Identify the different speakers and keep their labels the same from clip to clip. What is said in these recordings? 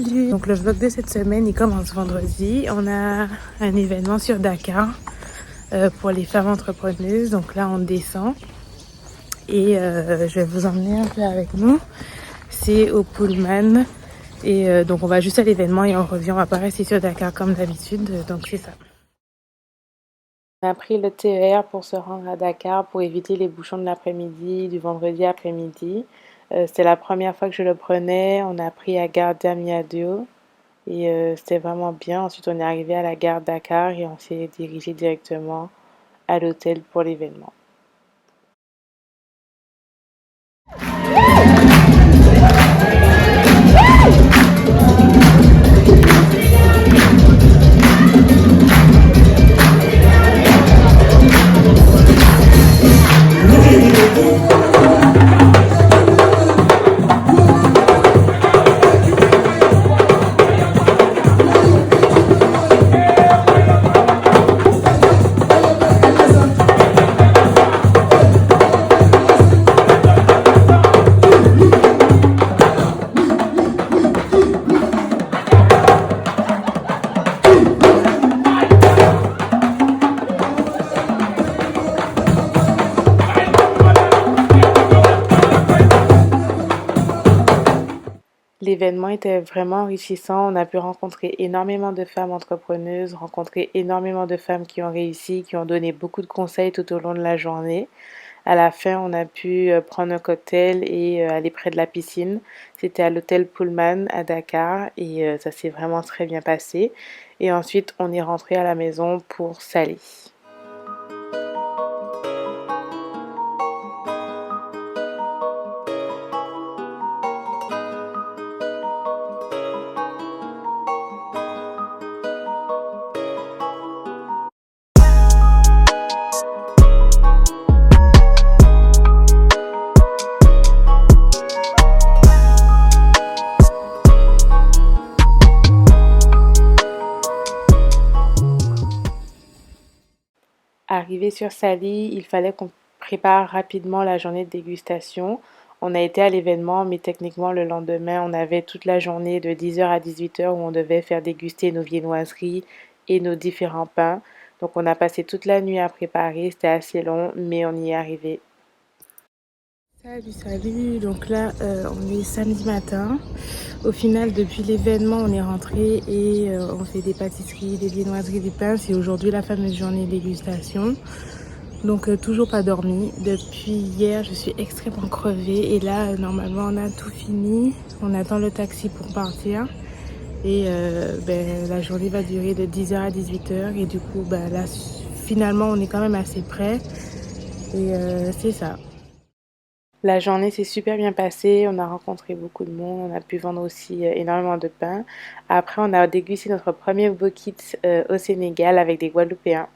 Speaker 1: Salut! Donc le vlog de cette semaine, il commence vendredi. On a un événement sur Dakar pour les femmes entrepreneuses. Donc là, on descend et je vais vous emmener un peu avec nous. C'est au Pullman. Et donc on va juste à l'événement et on revient. On va pas rester sur Dakar comme d'habitude. Donc c'est ça. On a pris le TER pour se rendre à Dakar pour éviter les bouchons de l'après-midi, du vendredi après-midi. C'était la première fois que je le prenais. On a pris à gare Diamniadio et c'était vraiment bien. Ensuite, on est arrivé à la gare Dakar et on s'est dirigé directement à l'hôtel pour l'événement. L'événement était vraiment enrichissant. On a pu rencontrer énormément de femmes entrepreneuses, rencontrer énormément de femmes qui ont réussi, qui ont donné beaucoup de conseils tout au long de la journée. À la fin, on a pu prendre un cocktail et aller près de la piscine. C'était à l'hôtel Pullman à Dakar et ça s'est vraiment très bien passé. Et ensuite, on est rentré à la maison pour Sali. Arrivé sur Sali, il fallait qu'on prépare rapidement la journée de dégustation. On a été à l'événement, mais techniquement le lendemain, on avait toute la journée de 10h à 18h où on devait faire déguster nos viennoiseries et nos différents pains. Donc on a passé toute la nuit à préparer, c'était assez long, mais on y est arrivé. Salut, salut. Donc là, on est samedi matin. Au final, depuis l'événement, on est rentré et on fait des pâtisseries, des viennoiseries, du pain. C'est aujourd'hui la fameuse journée de dégustation. Donc toujours pas dormi. Depuis hier, je suis extrêmement crevée. Et là, normalement, on a tout fini. On attend le taxi pour partir. Et la journée va durer de 10h à 18h. Et du coup, là, finalement, on est quand même assez près. Et c'est ça. La journée s'est super bien passée, on a rencontré beaucoup de monde, on a pu vendre aussi énormément de pain. Après, on a dégusté notre premier bokit au Sénégal avec des Guadeloupéens.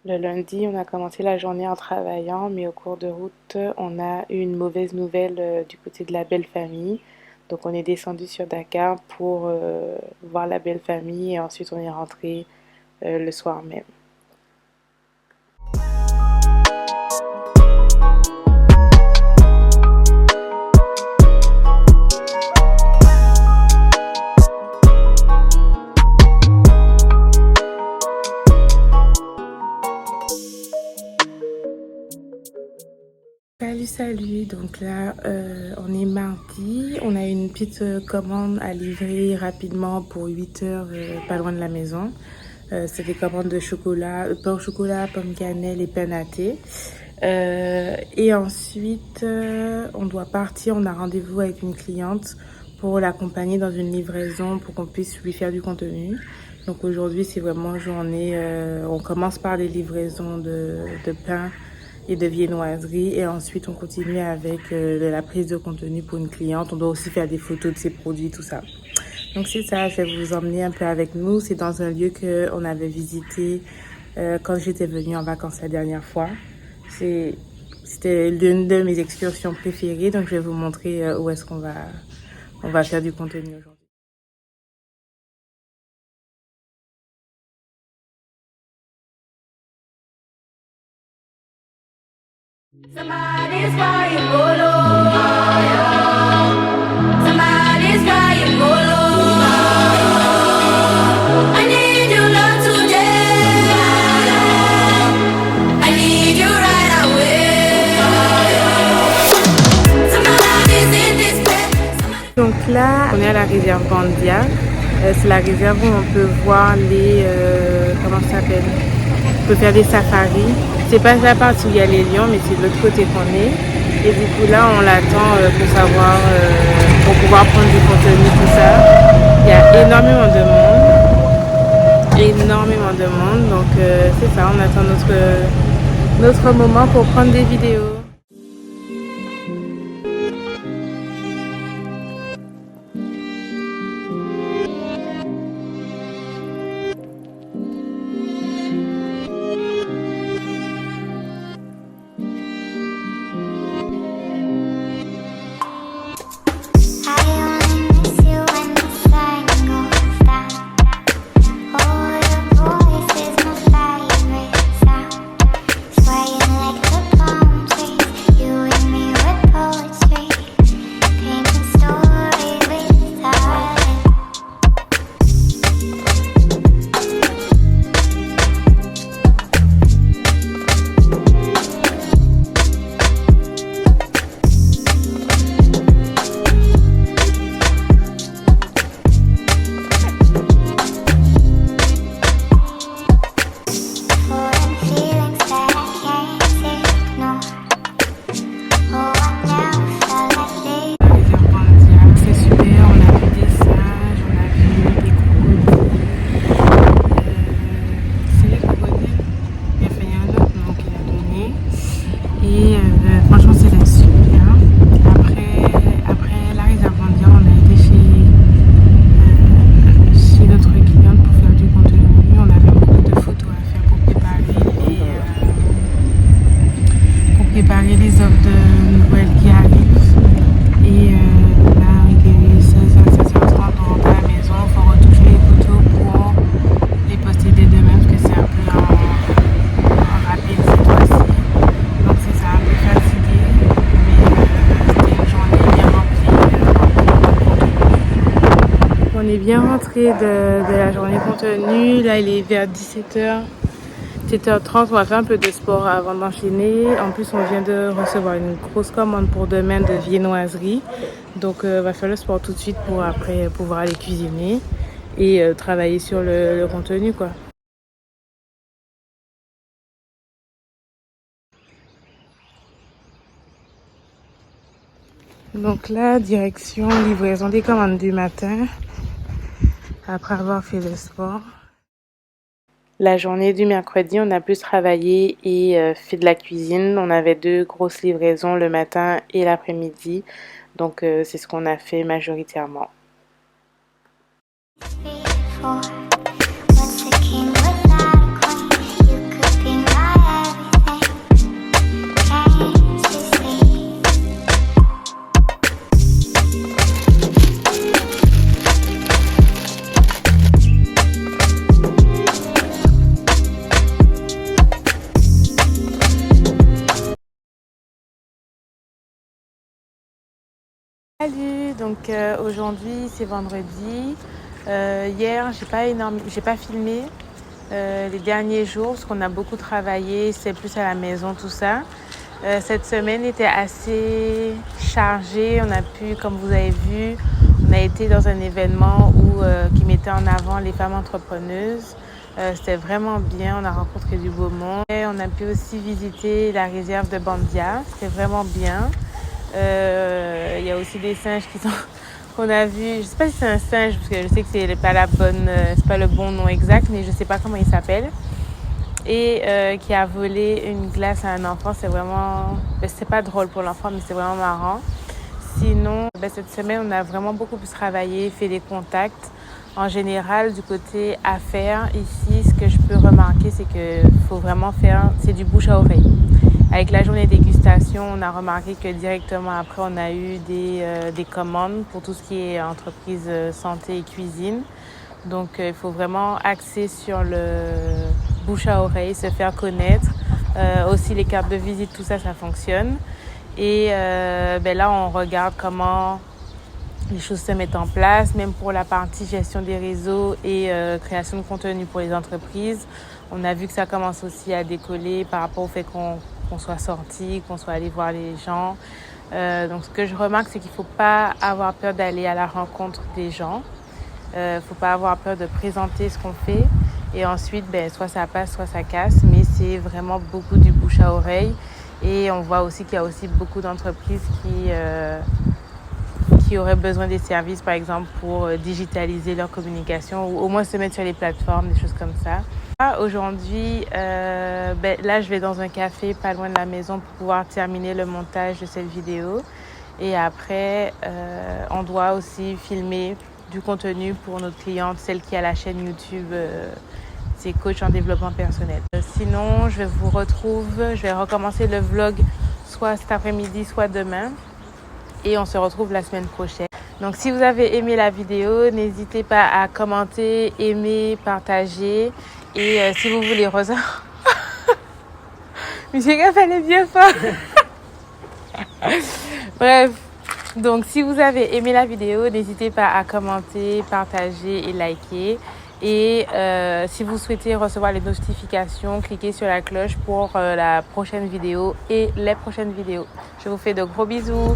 Speaker 1: Le lundi, on a commencé la journée en travaillant, mais au cours de route, on a eu une mauvaise nouvelle du côté de la belle famille. Donc, on est descendu sur Dakar pour voir la belle famille et ensuite on est rentré le soir même. Salut, salut. Donc là, on est mardi. On a une petite commande à livrer rapidement pour 8 heures, pas loin de la maison. C'est des commandes de chocolat, pain au chocolat, pomme cannelle et pain à thé. Et ensuite, on doit partir. On a rendez-vous avec une cliente pour l'accompagner dans une livraison pour qu'on puisse lui faire du contenu. Donc aujourd'hui, c'est vraiment journée. On commence par des livraisons de pain et de viennoiserie et ensuite on continue avec la prise de contenu pour une cliente. On doit aussi faire des photos de ses produits, tout ça. Donc c'est ça, je vais vous emmener un peu avec nous. C'est dans un lieu qu'on avait visité quand j'étais venue en vacances la dernière fois. C'était l'une de mes excursions préférées, donc je vais vous montrer où est-ce on va faire du contenu aujourd'hui.
Speaker 2: Somebody's crying, oh Lord. Somebody's crying, oh Lord. I need your love today. I need you right away. Somebody's in this bed.
Speaker 1: Donc là, on est à la réserve Bandia. C'est la réserve où on peut voir les... comment ça s'appelle? On peut faire des safaris. C'est pas la partie où il y a les lions, mais c'est de l'autre côté qu'on est. Et du coup là, on l'attend pour savoir, pour pouvoir prendre du contenu, tout ça. Il y a énormément de monde. Donc c'est ça, on attend notre moment pour prendre des vidéos. Préparer les offres de Noël qui arrivent. Et là, il est 16h, 16h30, on rentre à la maison. Il faut retoucher les photos pour les poster dès demain parce que c'est un peu en rapide cette fois-ci. Donc c'est ça, un peu fatigué. Mais c'était une journée bien remplie. On est bien rentré de la journée contenue. Là, il est vers 17h. 7h30, on va faire un peu de sport avant d'enchaîner. En plus, on vient de recevoir une grosse commande pour demain de viennoiserie. Donc, on va faire le sport tout de suite pour après pouvoir aller cuisiner et travailler sur le contenu, quoi. Donc là, direction livraison des commandes du matin après avoir fait le sport. La journée du mercredi, on a plus travaillé et fait de la cuisine. On avait 2 grosses livraisons le matin et l'après-midi. Donc, c'est ce qu'on a fait majoritairement. Salut, donc aujourd'hui c'est vendredi. Hier j'ai pas filmé les derniers jours parce qu'on a beaucoup travaillé, c'est plus à la maison tout ça. Cette semaine était assez chargée, on a pu, comme vous avez vu, on a été dans un événement qui mettait en avant les femmes entrepreneuses. C'était vraiment bien, on a rencontré du beau monde. Et on a pu aussi visiter la réserve de Bandia, c'était vraiment bien. Il y a aussi des singes qu'on a vus. Je sais pas si c'est un singe parce que je sais que c'est pas le bon nom exact, mais je sais pas comment il s'appelle. Et qui a volé une glace à un enfant. C'est pas drôle pour l'enfant, mais c'est vraiment marrant. Sinon, cette semaine, on a vraiment beaucoup plus travaillé, fait des contacts. En général, du côté affaires, ici, ce que je peux remarquer, c'est qu'il faut vraiment c'est du bouche à oreille. Avec la journée dégustation, on a remarqué que directement après, on a eu des commandes pour tout ce qui est entreprise santé et cuisine. Donc, il faut vraiment axer sur le bouche à oreille, se faire connaître Aussi les cartes de visite, tout ça, ça fonctionne. Et là, on regarde comment les choses se mettent en place, même pour la partie gestion des réseaux et création de contenu pour les entreprises. On a vu que ça commence aussi à décoller par rapport au fait qu'on soit sorti, qu'on soit allé voir les gens. Donc ce que je remarque, c'est qu'il ne faut pas avoir peur d'aller à la rencontre des gens. Il ne faut pas avoir peur de présenter ce qu'on fait. Et ensuite, soit ça passe, soit ça casse. Mais c'est vraiment beaucoup du bouche à oreille. Et on voit aussi qu'il y a aussi beaucoup d'entreprises qui auraient besoin des services, par exemple, pour digitaliser leur communication ou au moins se mettre sur les plateformes, des choses comme ça. Aujourd'hui, là, je vais dans un café pas loin de la maison pour pouvoir terminer le montage de cette vidéo. Et après, on doit aussi filmer du contenu pour notre cliente, celle qui a la chaîne YouTube, c'est coach en développement personnel. Sinon, je vais recommencer le vlog soit cet après-midi, soit demain. Et on se retrouve la semaine prochaine. Donc si vous avez aimé la vidéo, n'hésitez pas à commenter, aimer, partager. Et si vous voulez recevoir... Monsieur Gaff, elle est bien fort. Bref, donc si vous avez aimé la vidéo, n'hésitez pas à commenter, partager et liker. Et si vous souhaitez recevoir les notifications, cliquez sur la cloche pour la prochaine vidéo et les prochaines vidéos. Je vous fais de gros bisous.